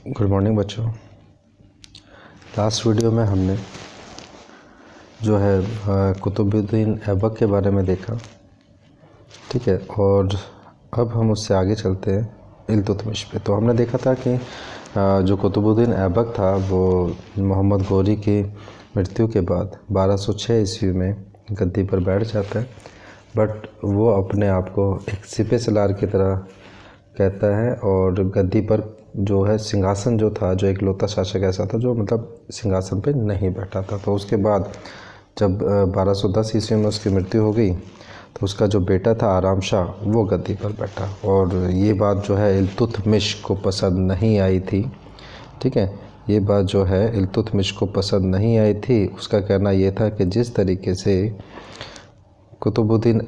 Good morning बच्चों। Last video में हमने जो है कुतुबुद्दीन ऐबक के बारे में देखा, ठीक है। और अब हम उससे आगे चलते हैं इल्तुतमिश पे। तो हमने देखा था कि जो कुतुबुद्दीन ऐबक था वो मोहम्मद गोरी की मृत्यु के बाद 1206 ईस्वी में गद्दी पर बैठ जाता है, बट वो अपने आप को एक सिपह सलार की तरह कहता है और गद्दी पर जो है सिंहासन जो था, जो इकलौता शासक ऐसा था जो मतलब सिंहासन पे नहीं बैठा था। तो उसके बाद जब 1210 ईस्वी में उसकी मृत्यु हो गई तो उसका जो बेटा था आराम शाह वो गद्दी पर बैठा। और ये बात जो है इल्तुतमिश को पसंद नहीं आई थी, ठीक है। ये बात जो है इल्तुतमिश को पसंद नहीं आई थी। उसका कहना ये था कि जिस तरीके से कुतुबुद्दीन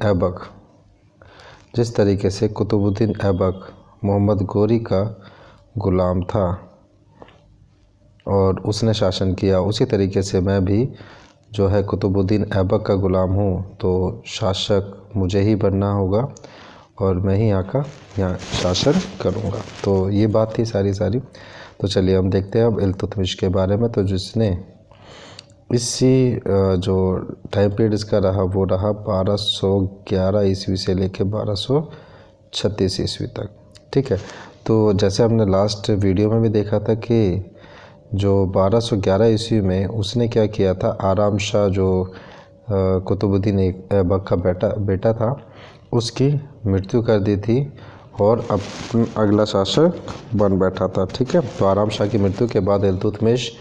ऐबक मोहम्मद गोरी का ग़ुलाम था और उसने शासन किया, उसी तरीके से मैं भी जो है कुतुबुद्दीन ऐबक का ग़ुलाम हूँ, तो शासक मुझे ही बनना होगा और मैं ही यहाँ शासन करूँगा। तो ये बात थी सारी। तो चलिए हम देखते हैं अब इल्तुतमिश के बारे में। तो जिसने इसी जो टाइम पीरियड इसका रहा वो रहा 1211 ईस्वी से लेकर 1236 ईस्वी तक, ठीक है। तो जैसे हमने लास्ट वीडियो में भी देखा था कि जो 1211 ईस्वी में उसने क्या किया था, आराम शाह जो कुतुबुद्दीन ऐबक का बेटा था उसकी मृत्यु कर दी थी और अब अगला शासक बन बैठा था, ठीक है। तो आराम शाह की मृत्यु के बाद इल्तुतमिश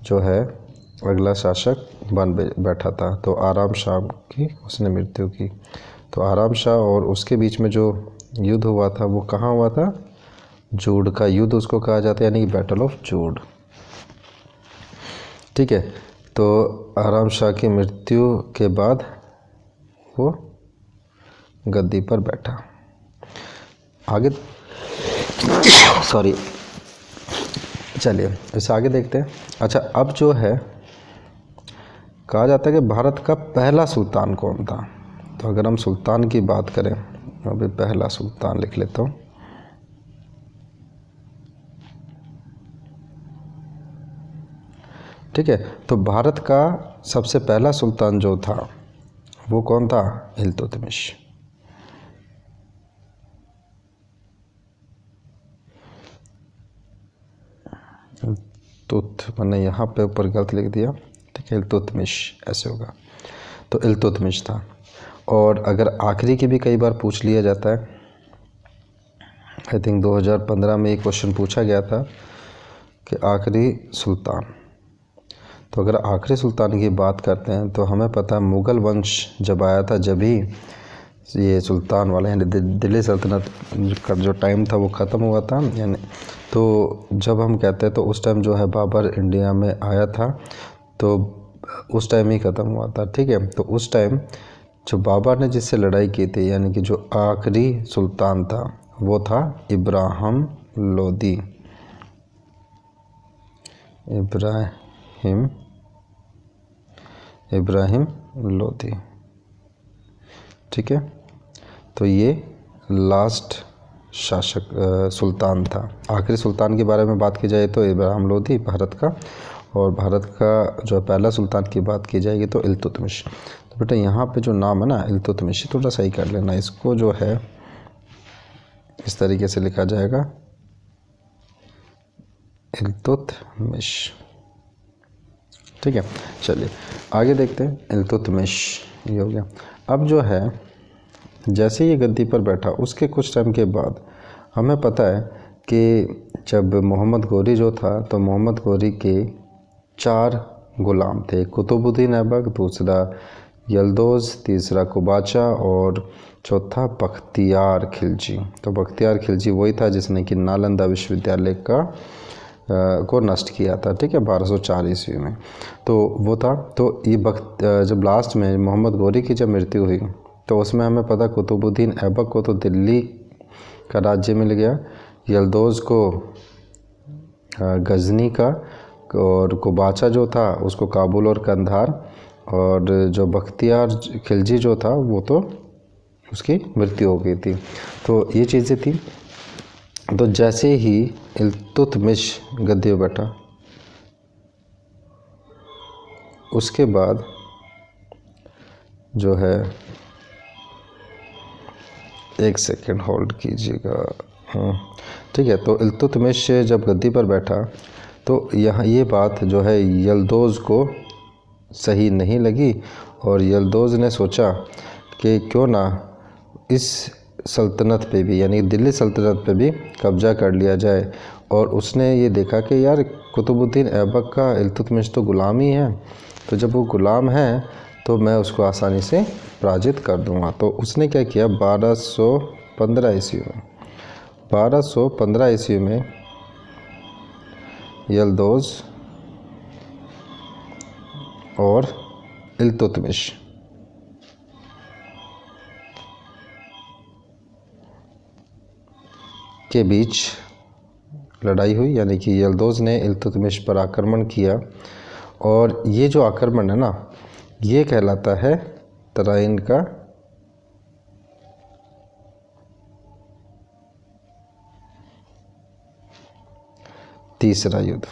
जो है अगला शासक बन बैठा था। तो आराम शाह की उसने मृत्यु की। तो आराम शाह और उसके बीच में जो युद्ध हुआ था वो कहाँ हुआ था? जूड का युद्ध उसको कहा जाता है, यानी बैटल ऑफ जूड, ठीक है। तो आराम शाह की मृत्यु के बाद वो गद्दी पर बैठा। आगे चलिए इसे आगे देखते हैं। अच्छा, अब जो है कहा जाता है कि भारत का पहला सुल्तान कौन था। तो अगर हम सुल्तान की बात करें, अभी पहला सुल्तान लिख लेता हूँ। ठीक है, तो भारत का सबसे पहला सुल्तान जो था वो कौन था? इल्तुतमिश। मैंने यहाँ पे ऊपर गलत लिख दिया, ठीक है, इल्तुतमिश ऐसे होगा। तो इल्तुतमिश था। और अगर आखिरी की भी कई बार पूछ लिया जाता है, आई थिंक 2015 में एक क्वेश्चन पूछा गया था कि आखिरी सुल्तान। तो अगर आखिरी सुल्तान की बात करते हैं तो हमें पता है मुग़ल वंश जब आया था, जब ही ये सुल्तान वाले यानी दिल्ली सल्तनत का जो टाइम था वो ख़त्म हुआ था, यानी तो जब हम कहते हैं तो उस टाइम जो है बाबर इंडिया में आया था, तो उस टाइम ही ख़त्म हुआ था, ठीक है। तो उस टाइम जो बाबर ने जिससे लड़ाई की थी, यानी कि जो आखिरी सुल्तान था वो था इब्राहिम लोदी, ठीक है। तो ये लास्ट शासक सुल्तान था। आखिरी सुल्तान के बारे में बात की जाए तो इब्राहिम लोदी भारत का, और भारत का जो पहला सुल्तान की बात की जाएगी तो इल्तुतमिश। तो बेटा यहाँ पे जो नाम है ना इल्तुतमिश, थोड़ा सही कर लेना, इसको जो है इस तरीके से लिखा जाएगा इल्तुतमिश, ठीक है। चलिए आगे देखते हैं। इल्तुतमिश ये हो गया। अब जो है जैसे ये गद्दी पर बैठा उसके कुछ टाइम के बाद हमें पता है कि जब मोहम्मद गोरी जो था, तो मोहम्मद गोरी के 4 ग़ुलाम थे, कुतुबुद्दीन ऐबक, दूसरा यल्दोज़, तीसरा कुबाचा और चौथा बख्तियार खिलजी। तो बख्तियार खिलजी वही था जिसने कि नालंदा विश्वविद्यालय को नष्ट किया था, ठीक है, 1204 ईस्वी में। तो वो था। तो ये जब लास्ट में मोहम्मद गोरी की जब मृत्यु हुई तो उसमें हमें पता कुतुबुद्दीन ऐबक को तो दिल्ली का राज्य मिल गया, यल्दोज़ को गजनी का, और कुबाचा जो था उसको काबुल और कंधार, और जो बख्तियार खिलजी जो था वो तो उसकी मृत्यु हो गई थी। तो ये चीज़ें थी। तो जैसे ही इल्तुतमिश गद्दी पर बैठा, उसके बाद जो है, एक सेकेंड होल्ड कीजिएगा। ठीक है, तो इल्तुतमिश जब गद्दी पर बैठा तो यहाँ ये बात जो है यल्दौज़ को सही नहीं लगी, और यल्दौज़ ने सोचा कि क्यों ना इस सल्तनत पे भी, यानी दिल्ली सल्तनत पे भी कब्ज़ा कर लिया जाए। और उसने ये देखा कि यार कुतुबुद्दीन ऐबक का इल्तुतमिश तो ग़ुलाम ही है, तो जब वो ग़ुलाम है तो मैं उसको आसानी से पराजित कर दूंगा। तो उसने क्या किया, 1215 ईस्वी में 1215 ईस्वी में यल्दौज़ और इल्तुतमिश के बीच लड़ाई हुई, यानी कि यल्दौज़ ने इल्तुतमिश पर आक्रमण किया। और ये जो आक्रमण है ना, ये कहलाता है तराइन का तीसरा युद्ध।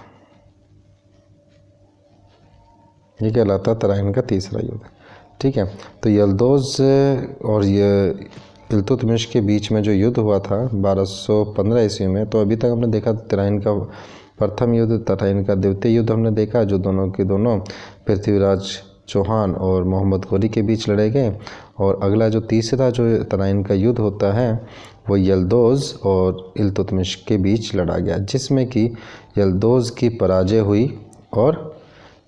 ये कहलाता तराइन का तीसरा युद्ध। ठीक है, तो यल्दौज़ और ये इल्तुतमिश के बीच में जो युद्ध हुआ था 1215 ईस्वी में, तो अभी तक हमने देखा तराइन का प्रथम युद्ध, तराइन का द्वितीय युद्ध हमने देखा, जो दोनों के दोनों पृथ्वीराज चौहान और मोहम्मद घोरी के बीच लड़े गए। और अगला जो तीसरा जो तराइन का युद्ध होता है वो यल्दौज़ और इल्तुतमिश के बीच लड़ा गया, जिसमें कि यल्दौज़ की पराजय हुई और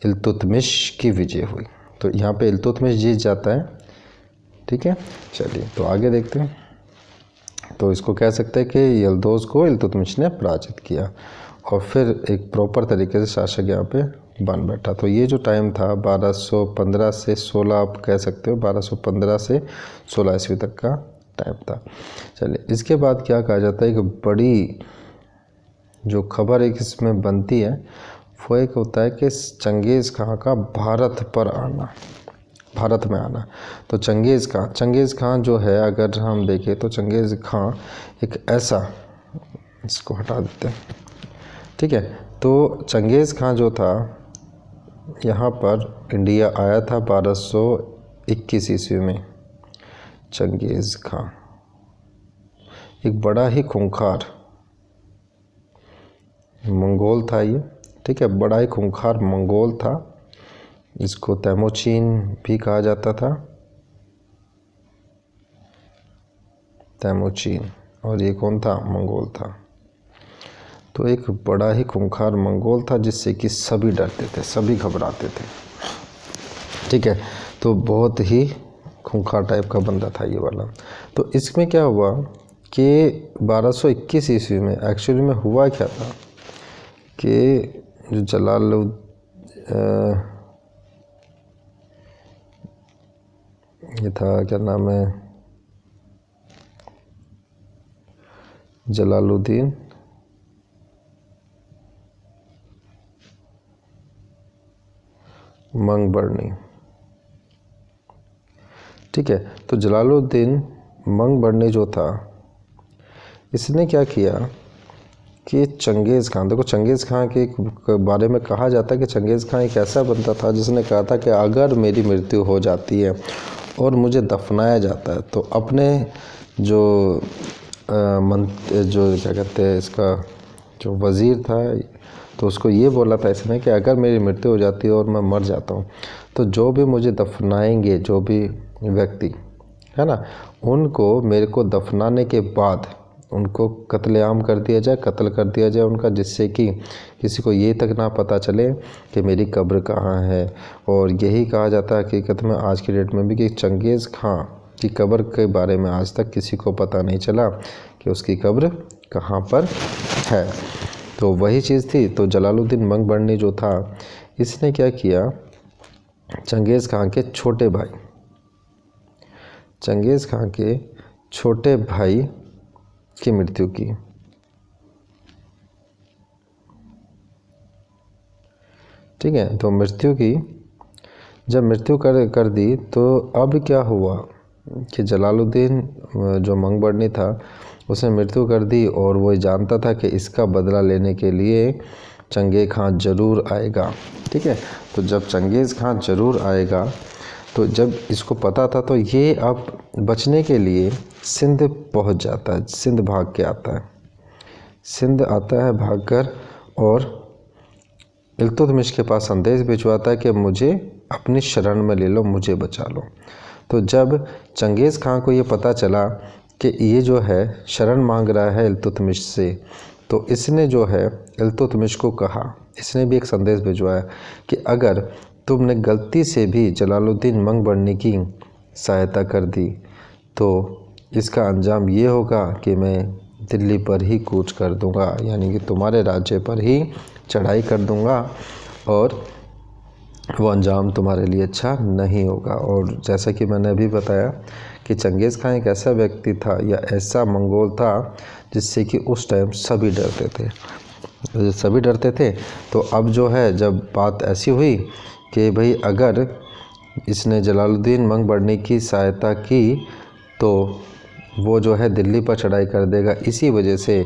इल्तुतमिश की विजय हुई। तो यहाँ पे इल्तुतमिश जीत जाता है। ठीक है, चलिए तो आगे देखते हैं। तो इसको कह सकते हैं कि यल्दौज़ को इल्तुतमिश ने पराजित किया और फिर एक प्रॉपर तरीके से शासक यहाँ पे बन बैठा। तो ये जो टाइम था 1215 से 16, आप कह सकते हो 1215 से 16 ईस्वी तक का टाइम था। चलिए, इसके बाद क्या कहा जाता है, एक बड़ी जो खबर एक इसमें बनती है वो एक होता है कि चंगेज़ खां का भारत में आना। तो चंगेज़ खां जो है, अगर हम देखें तो चंगेज़ खां एक ऐसा, इसको हटा देते हैं। ठीक है, तो चंगेज़ खां जो था यहाँ पर इंडिया आया था 1221 ईस्वी में। चंगेज़ खां एक बड़ा ही खूंखार मंगोल था ये। ठीक है, बड़ा ही खूंखार मंगोल था। इसको तैमूरचीन भी कहा जाता था, तैमूरचीन। और ये कौन था, मंगोल था। तो एक बड़ा ही खूंखार मंगोल था जिससे कि सभी डरते थे, सभी घबराते थे। ठीक है, तो बहुत ही खूंखार टाइप का बंदा था ये वाला। तो इसमें क्या हुआ कि 1221 ईस्वी में एक्चुअली में हुआ क्या था कि जो ये था, क्या नाम है, जलालुद्दीन मंगबर्नी। ठीक है, तो जलालुद्दीन मंगबर्नी जो था, इसने क्या किया कि चंगेज़ खां, देखो चंगेज़ खां के बारे में कहा जाता है कि चंगेज़ खां एक ऐसा बंदा था जिसने कहा था कि अगर मेरी मृत्यु हो जाती है और मुझे दफनाया जाता है तो अपने जो जो क्या कहते हैं इसका जो वज़ीर था, तो उसको ये बोला था इसने कि अगर मेरी मृत्यु हो जाती है और मैं मर जाता हूँ तो जो भी मुझे दफनाएंगे, जो भी व्यक्ति है ना, उनको मेरे को दफनाने के बाद उनको कत्लेआम कर दिया जाए, कत्ल कर दिया जाए उनका, जिससे कि किसी को ये तक ना पता चले कि मेरी कब्र कहाँ है। और यही कहा जाता है हकीकत में आज की डेट में भी कि चंगेज़ खां की कब्र के बारे में आज तक किसी को पता नहीं चला कि उसकी कब्र कहाँ पर है। तो वही चीज़ थी। तो जलालुद्दीन मंगबर्नी जो था, इसने क्या किया, चंगेज़ खां के छोटे भाई, चंगेज़ खां के छोटे भाई की मृत्यु की। ठीक है, तो मृत्यु की, जब मृत्यु कर दी तो अब क्या हुआ कि जलालुद्दीन जो मंगबर्नी था उसने मृत्यु कर दी और वो जानता था कि इसका बदला लेने के लिए चंगेज़ खान ज़रूर आएगा। ठीक है, तो जब चंगेज़ खान ज़रूर आएगा, तो जब इसको पता था तो ये अब बचने के लिए सिंध पहुंच जाता है, सिंध भाग के आता है, सिंध आता है भागकर और इल्तुतमिश के पास संदेश भिजवाता है कि मुझे अपनी शरण में ले लो, मुझे बचा लो। तो जब चंगेज़ खान को ये पता चला कि ये जो है शरण मांग रहा है इल्तुतमिश से, तो इसने जो है इल्तुतमिश को कहा, इसने भी एक संदेश भिजवाया कि अगर तुमने गलती से भी जलालुद्दीन मंगबर्नी की सहायता कर दी तो इसका अंजाम ये होगा कि मैं दिल्ली पर ही कूच कर दूंगा, यानी कि तुम्हारे राज्य पर ही चढ़ाई कर दूंगा और वो अंजाम तुम्हारे लिए अच्छा नहीं होगा। और जैसा कि मैंने अभी बताया कि चंगेज़ खान एक ऐसा व्यक्ति था या ऐसा मंगोल था जिससे कि उस टाइम सभी डरते थे। तो अब जो है जब बात ऐसी हुई कि भाई अगर इसने जलालुद्दीन मंगबर्नी की सहायता की तो वो जो है दिल्ली पर चढ़ाई कर देगा, इसी वजह से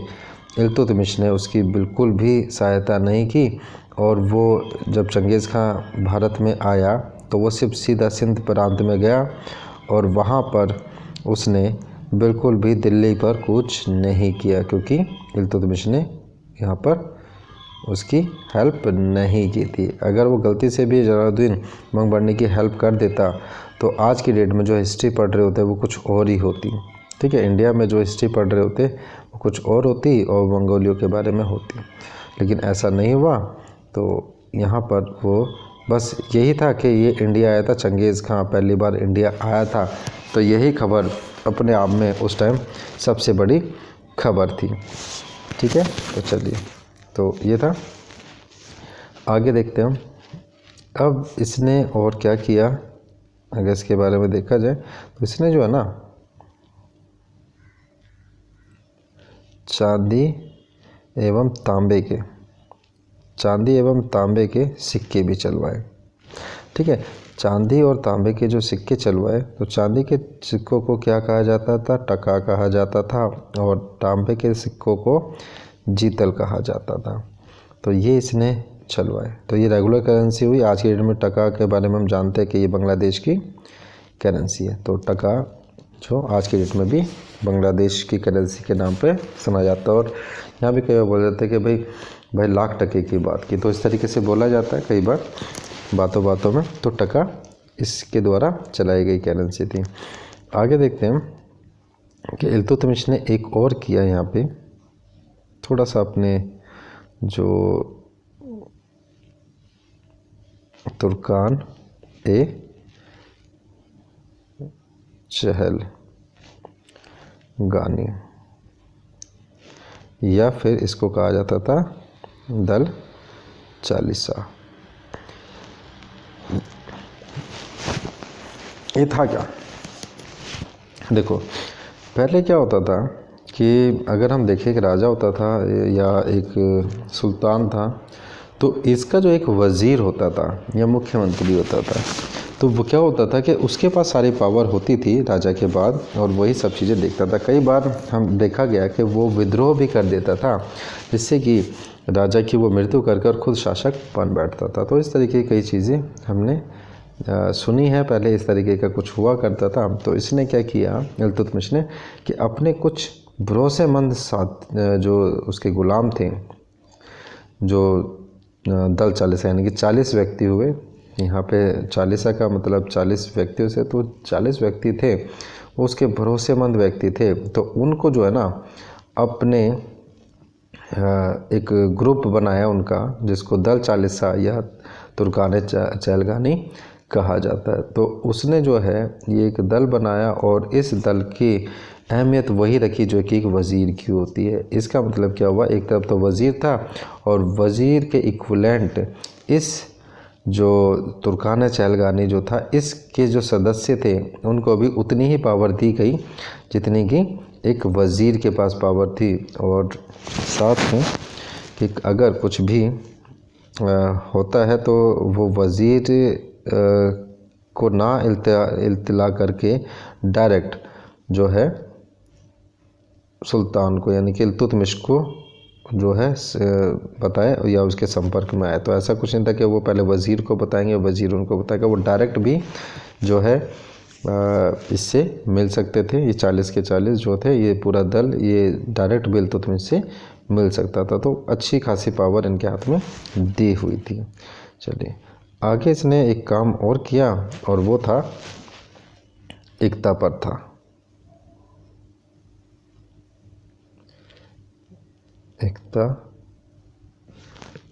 इल्तुतमिश ने उसकी बिल्कुल भी सहायता नहीं की। और वो जब चंगेज़ खान भारत में आया तो वो सिर्फ सीधा सिंध प्रांत में गया और वहाँ पर उसने बिल्कुल भी दिल्ली पर कूच नहीं किया, क्योंकि इल्तुतमिश ने यहाँ पर उसकी हेल्प नहीं की थी। अगर वो गलती से भी जलालुद्दीन मंगबर्नी की हेल्प कर देता तो आज की डेट में जो हिस्ट्री पढ़ रहे होते वो कुछ और ही होती। ठीक है, इंडिया में जो हिस्ट्री पढ़ रहे होते वो कुछ और होती और मंगोलियों के बारे में होती, लेकिन ऐसा नहीं हुआ। तो यहाँ पर वो बस यही था कि ये इंडिया आया था, चंगेज़ खान पहली बार इंडिया आया था, तो यही खबर अपने आप में उस टाइम सबसे बड़ी खबर थी। ठीक है, तो चलिए, तो ये था। आगे देखते हैं हम। अब इसने और क्या किया, अगर इसके बारे में देखा जाए तो इसने जो है ना चांदी एवं तांबे के सिक्के भी चलवाए। ठीक है, चांदी और तांबे के जो सिक्के चलवाए, तो चांदी के सिक्कों को क्या कहा जाता था, टका कहा जाता था, और तांबे के सिक्कों को जीतल कहा जाता था। तो ये इसने चलवाए। तो ये रेगुलर करेंसी हुई। आज की डेट में टका के बारे में हम जानते हैं कि ये बांग्लादेश की करेंसी है। तो टका जो आज की डेट में भी बांग्लादेश की करेंसी के नाम पे सुना जाता है। और यहाँ भी कई बार बोला जाता है कि भाई लाख टके की बात की, तो इस तरीके से बोला जाता है कई बार बातों में। तो टका इसके द्वारा चलाई गई करेंसी थी। आगे देखते हैं कि इल्तुतमिश ने एक और किया यहाँ पे, थोड़ा सा अपने जो तुर्कान ए चहल गानी, या फिर इसको कहा जाता था दल चालीसा। ये था क्या, देखो पहले क्या होता था कि अगर हम देखें कि राजा होता था या एक सुल्तान था, तो इसका जो एक वज़ीर होता था या मुख्यमंत्री होता था, तो वो क्या होता था कि उसके पास सारी पावर होती थी राजा के बाद, और वही सब चीज़ें देखता था। कई बार हम देखा गया कि वो विद्रोह भी कर देता था, जिससे कि राजा की वो मृत्यु कर खुद शासक बन बैठता था। तो इस तरीके की कई चीज़ें हमने सुनी है, पहले इस तरीके का कुछ हुआ करता था। तो इसने क्या किया इल्तुतमिश ने कि अपने कुछ भरोसेमंद साथ जो उसके गुलाम थे, जो दल चालीसा यानी कि 40 व्यक्ति हुए। यहाँ पे चालीसा का मतलब 40 व्यक्तियों से, तो 40 व्यक्ति थे, वो उसके भरोसेमंद व्यक्ति थे। तो उनको जो है ना अपने एक ग्रुप बनाया उनका, जिसको दल चालीसा या तुर्कान चहलगानी कहा जाता है। तो उसने जो है ये एक दल बनाया और इस दल की अहमियत वही रखी जो कि एक वज़ीर की होती है। इसका मतलब क्या हुआ, एक तरफ तो वज़ीर था और वज़ीर के इक्विवेलेंट इस जो तुर्कान चहलगानी जो था, इसके जो सदस्य थे उनको भी उतनी ही पावर दी गई जितनी कि एक वज़ीर के पास पावर थी। और साथ में कि अगर कुछ भी होता है तो वो वज़ीर को ना इल्तिला करके डायरेक्ट जो है सुल्तान को यानी कि इल्तुतमिश को जो है बताए या उसके संपर्क में आए। तो ऐसा कुछ नहीं था कि वो पहले वज़ीर को बताएंगे, वज़ीर उनको बताएगा। वो डायरेक्ट भी जो है इससे मिल सकते थे। ये 40 के 40 जो थे, ये पूरा दल, ये डायरेक्ट भी इल्तुतमिश से मिल सकता था। तो अच्छी खासी पावर इनके हाथ में दी हुई थी। चलिए आगे इसने एक काम और किया और वो था एकता प्रथा। एकता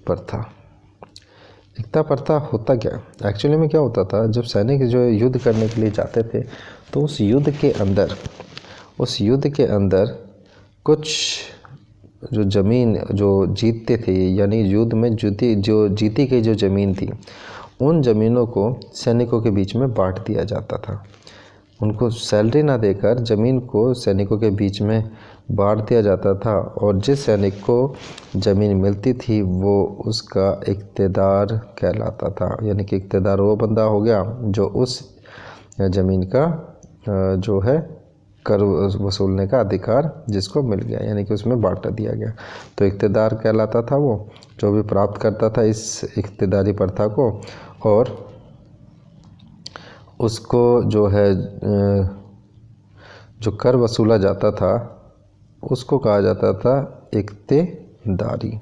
प्रथा, एकता प्रथा होता क्या एक्चुअली में क्या होता था, जब सैनिक जो युद्ध करने के लिए जाते थे तो उस युद्ध के अंदर कुछ जो ज़मीन जो जीतते थे, यानी युद्ध में जीती गई जो ज़मीन थी, उन ज़मीनों को सैनिकों के बीच में बांट दिया जाता था। उनको सैलरी ना देकर ज़मीन को सैनिकों के बीच में बांट दिया जाता था, और जिस सैनिक को ज़मीन मिलती थी वो उसका इक़्तिदार कहलाता था। यानी कि इक़्तिदार वो बंदा हो गया जो उस ज़मीन का जो है कर वसूलने का अधिकार जिसको मिल गया, यानी कि उसमें बांट दिया गया, तो इक़्तिदार कहलाता था वो, जो भी प्राप्त करता था इस इक़्तिदारी प्रथा को। और उसको जो है जो कर वसूला जाता था उसको कहा जाता था इक़्तिदारी।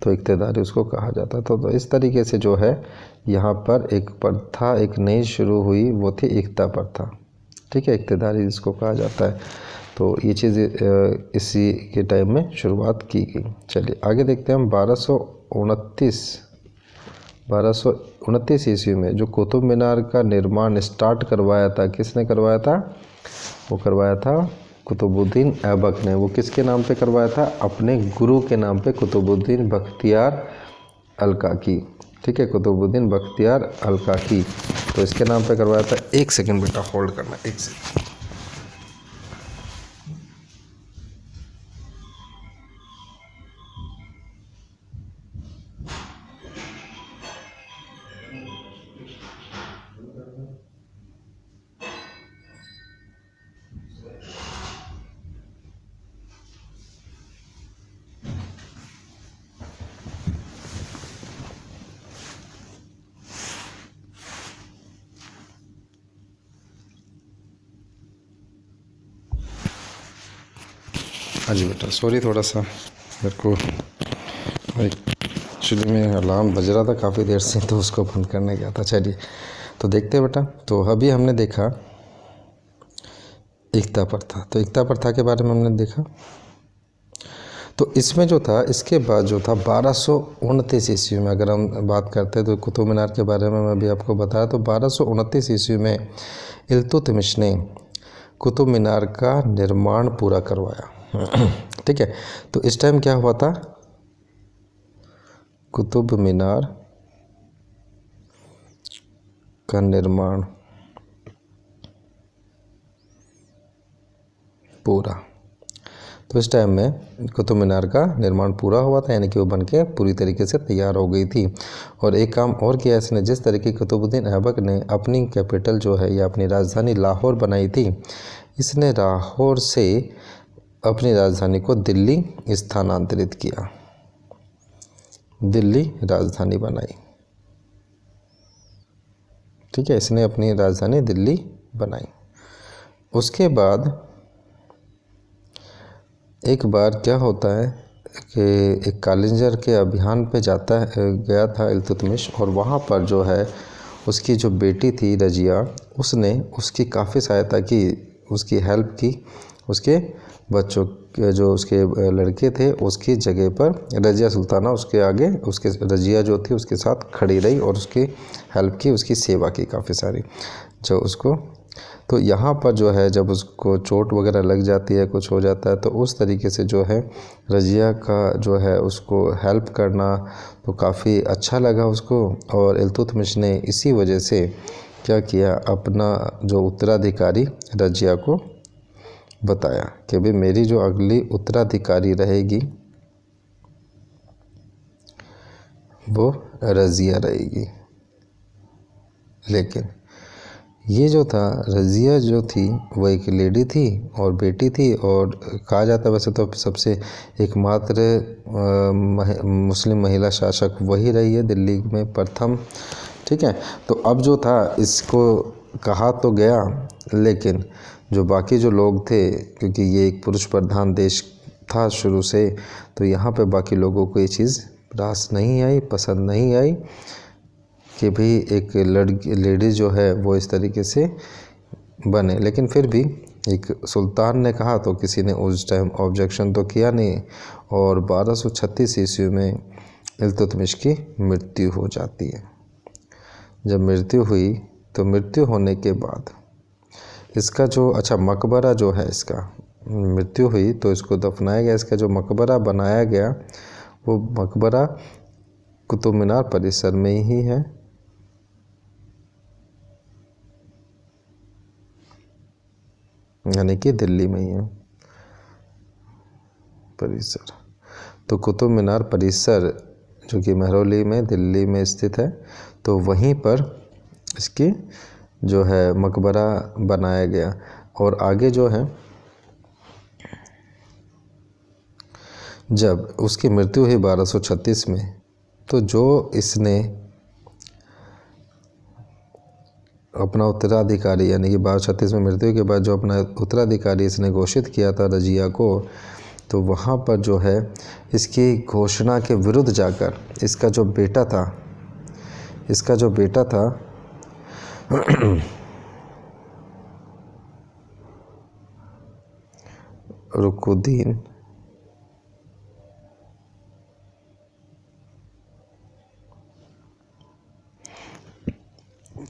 तो इक़्तिदारी उसको कहा जाता था। तो इस तरीके से जो है यहाँ पर एक प्रथा एक नई शुरू हुई, वो थी एकता प्रथा। ठीक है, इक़्तिदारी जिसको कहा जाता है। तो ये चीज़ इसी के टाइम में शुरुआत की गई। चलिए आगे देखते हैं हम 1229 ईस्वी में जो कुतुब मीनार का निर्माण स्टार्ट करवाया था, किसने करवाया था? वो करवाया था कुतुबुद्दीन ऐबक ने। वो किसके नाम पे करवाया था? अपने गुरु के नाम पे, कुतुबुद्दीन बख्तियार अलकाकी। ठीक है, कुतुबुद्दीन बख्तियार अलकाकी, तो इसके नाम पे करवाया था। एक सेकंड बेटा होल्ड करना, एक सेकंड। हाँ जी बेटा, सॉरी थोड़ा सा मेरे को एक्चुअली में अलार्म बज रहा था काफ़ी देर से, तो उसको बंद करने गया था। चलिए तो देखते हैं बेटा। तो अभी हमने देखा एकता प्रथा। तो एकता प्रथा के बारे में हमने देखा। तो इसमें जो था, इसके बाद जो था 1229 ईस्वी में अगर हम बात करते हैं, तो कुतुब मीनार के बारे में मैं भी आपको बताया। तो 1229 ईस्वी में इल्तुतमिश ने कुतुब मीनार का निर्माण पूरा करवाया। ठीक है, तो इस टाइम क्या हुआ था? कुतुब मीनार का निर्माण पूरा। तो इस टाइम में कुतुब मीनार का निर्माण पूरा हुआ था, यानी कि वो बनके पूरी तरीके से तैयार हो गई थी। और एक काम और किया इसने, जिस तरीके कुतुबुद्दीन ऐबक ने अपनी कैपिटल जो है या अपनी राजधानी लाहौर बनाई थी, इसने लाहौर से अपनी राजधानी को दिल्ली स्थानांतरित किया, दिल्ली राजधानी बनाई। ठीक है, इसने अपनी राजधानी दिल्ली बनाई। उसके बाद एक बार क्या होता है कि एक कालिंजर के अभियान पे गया था इल्तुतमिश, और वहाँ पर जो है उसकी जो बेटी थी रजिया, उसने उसकी काफ़ी सहायता की, उसकी हेल्प की। उसके बच्चों जो उसके लड़के थे उसकी जगह पर रजिया सुल्ताना उसके आगे, उसके रजिया जो थी उसके साथ खड़ी रही और उसकी हेल्प की, उसकी सेवा की काफ़ी सारी जो उसको। तो यहाँ पर जो है जब उसको चोट वगैरह लग जाती है, कुछ हो जाता है, तो उस तरीके से जो है रजिया का जो है उसको हेल्प करना तो काफ़ी अच्छा लगा उसको। और इल्तुतमिश ने इसी वजह से क्या किया, अपना जो उत्तराधिकारी रजिया को बताया कि भाई मेरी जो अगली उत्तराधिकारी रहेगी वो रजिया रहेगी। लेकिन ये जो था रज़िया जो थी वो एक लेडी थी और बेटी थी, और कहा जाता है वैसे तो सबसे एकमात्र मुस्लिम महिला शासक वही रही है दिल्ली में प्रथम। ठीक है, तो अब जो था इसको कहा तो गया, लेकिन जो बाकी जो लोग थे, क्योंकि ये एक पुरुष प्रधान देश था शुरू से, तो यहाँ पे बाकी लोगों को ये चीज़ रास नहीं आई, पसंद नहीं आई कि भाई एक लेडीज़ जो है वो इस तरीके से बने। लेकिन फिर भी एक सुल्तान ने कहा तो किसी ने उस टाइम ऑब्जेक्शन तो किया नहीं, और 1236 ईस्वी में इल्तुतमिश की मृत्यु हो जाती है। जब मृत्यु हुई तो मृत्यु होने के बाद इसका जो मकबरा जो है, इसका मृत्यु हुई तो इसको दफनाया गया। इसका जो मकबरा बनाया गया वो मकबरा कुतुब मीनार परिसर में ही है। यानी कि दिल्ली में ही है परिसर। तो कुतुब मीनार परिसर जो कि महरौली में दिल्ली में स्थित है, तो वहीं पर इसकी जो है मकबरा बनाया गया। और आगे जो है जब उसकी मृत्यु हुई 1236 में, तो जो इसने अपना उत्तराधिकारी, यानी कि 1236 में मृत्यु के बाद जो अपना उत्तराधिकारी इसने घोषित किया था रजिया को, तो वहाँ पर जो है इसकी घोषणा के विरुद्ध जाकर इसका जो बेटा था रुकुद्दीन,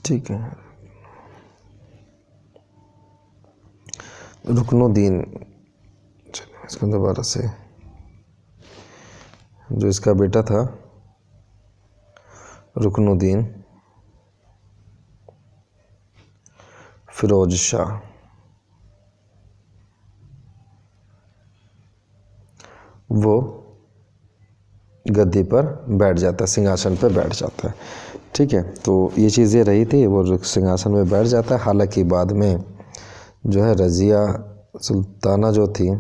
ठीक है, रुकनुद्दीन, इसको दोबारा से, जो इसका बेटा था रुकनुद्दीन फिरोज शाह, वो गद्दी पर बैठ जाता है, सिंहासन पर बैठ जाता है। ठीक है, तो ये चीज़ें रही थी, वो सिंहासन में बैठ जाता है। हालांकि बाद में जो है रज़िया सुल्ताना जो थी,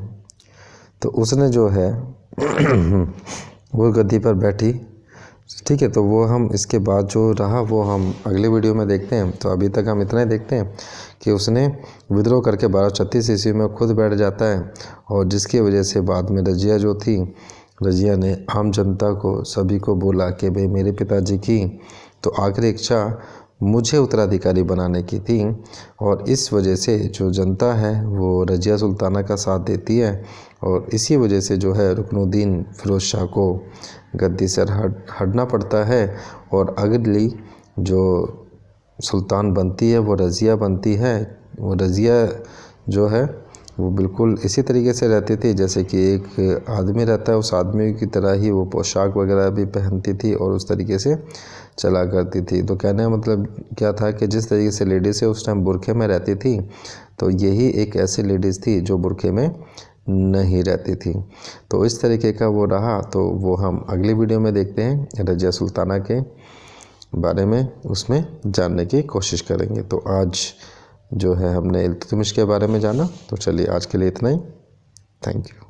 तो उसने जो है वो गद्दी पर बैठी। ठीक है, तो वो हम इसके बाद जो रहा वो हम अगले वीडियो में देखते हैं। तो अभी तक हम इतना ही देखते हैं कि उसने विद्रोह करके 1236 ईस्वी में खुद बैठ जाता है, और जिसकी वजह से बाद में रज़िया जो थी, रज़िया ने आम जनता को, सभी को बोला कि भाई मेरे पिताजी की तो आखिरी इच्छा मुझे उत्तराधिकारी बनाने की थी, और इस वजह से जो जनता है वो रज़िया सुल्ताना का साथ देती है, और इसी वजह से जो है रुकनुद्दीन फिरोज शाह को गद्दी से हटना पड़ता है, और अगली जो सुल्तान बनती है वो रज़िया बनती है। वो रज़िया जो है वो बिल्कुल इसी तरीके से रहती थी जैसे कि एक आदमी रहता है, उस आदमी की तरह ही वो पोशाक वगैरह भी पहनती थी और उस तरीके से चला करती थी। तो कहने का मतलब क्या था कि जिस तरीके से लेडीज़ है उस टाइम बुरखे में रहती थी, तो यही एक ऐसी लेडीज़ थी जो बुरखे में नहीं रहती थी। तो इस तरीके का वो रहा, तो वो हम अगली वीडियो में देखते हैं रज़िया सुल्ताना के बारे में, उसमें जानने की कोशिश करेंगे। तो आज जो है हमने इल्तुतमिश के बारे में जाना। तो चलिए आज के लिए इतना ही। Thank you.